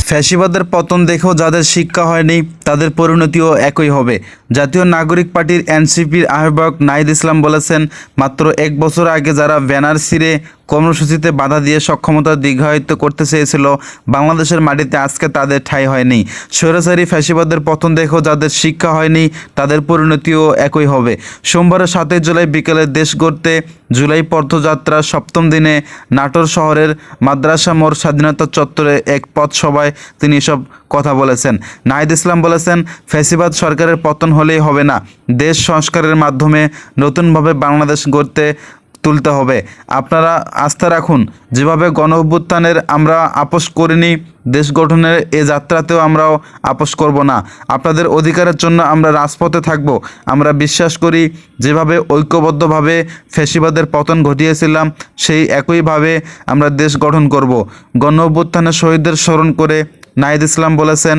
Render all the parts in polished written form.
ফ্যাসিবাদের পতন দেখেও যাদের শিক্ষা হয়নি তাদের পরিণতিও একই হবে। জাতীয় নাগরিক পার্টির এনসিপির আহ্বায়ক নাহিদ ইসলাম বলেছেন, মাত্র এক বছর আগে যারা ব্যানার ছিঁড়ে কর্মসূচিতে বাধা দিয়ে সক্ষমতা দীর্ঘায়িত করতে চেয়েছিল বাংলাদেশের মাটিতে আজকে তাদের ঠাঁই হয়নি। স্বৈরাচারী ফ্যাসিবাদের পতন দেখেও যাদের শিক্ষা হয়নি তাদের পরিণতিও একই হবে। সোমবার 7 জুলাই বিকেলে দেশ গড়তে জুলাই পথযাত্রার সপ্তম দিনে নাটোর শহরের মাদ্রাসা মোড় স্বাধীনতা চত্বরে এক পথসভায় তিনি এসব কথা বলেছেন। নাহিদ ইসলাম বলেছেন, ফ্যাসিবাদ সরকারের পতন হলেই হবে না, দেশ সংস্কারের মাধ্যমে নতুনভাবে বাংলাদেশ গড়তে তুলতে হবে। আপনারা আস্থা রাখুন, যেভাবে গণ অভ্যুত্থানের আমরা আপোষ করিনি, দেশ গঠনের এ যাত্রাতেও আমরাও আপোষ করব না। আপনাদের অধিকারের জন্য আমরা রাজপথে থাকব। আমরা বিশ্বাস করি, যেভাবে ঐক্যবদ্ধভাবে ফ্যাসিবাদের পতন ঘটিয়েছিলাম সেই একইভাবে আমরা দেশ গঠন করব। গণ অভ্যুত্থানের শহীদদের স্মরণ করে নাহিদ ইসলাম বলেছেন,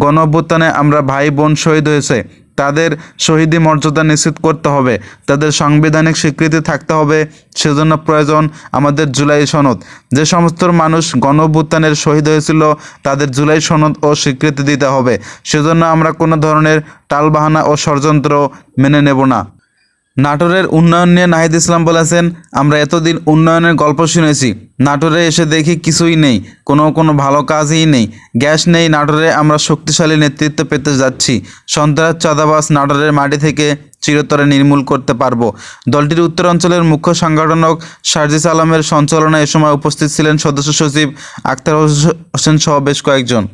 গণ অভ্যুত্থানে আমরা ভাই বোন শহীদ হয়েছে, তাদের শহীদি মর্যাদা নিশ্চিত করতে হবে, তাদের সাংবিধানিক স্বীকৃতি থাকতে হবে। সেজন্য প্রয়োজন আমাদের জুলাই সনদ। যে সমস্ত মানুষ গণ অভ্যুত্থানের শহীদ হয়েছিল তাদের জুলাই সনদ ও স্বীকৃতি দিতে হবে। সেজন্য আমরা কোনো ধরনের টালবাহানা ও ষড়যন্ত্র মেনে নেব না। নাটোরের উন্নয়ন নিয়ে নাহিদ ইসলাম বলেছেন, আমরা এতদিন উন্নয়নের গল্প শুনেছি, নাটোরে এসে দেখি কিছুই নেই, কোনো ভালো কাজই নেই, গ্যাস নেই। নাটোরে আমরা শক্তিশালী নেতৃত্ব পেতে যাচ্ছি। সন্ত্রাস চাঁদাবাজ নাটোরের মাটি থেকে চিরতরে নির্মূল করতে পারবো। দলটির উত্তরাঞ্চলের মুখ্য সংগঠক সার্জিস আলমের সঞ্চালনায় এ সময় উপস্থিত ছিলেন সদস্য সচিব আখতার হোসেন সহ বেশ কয়েকজন।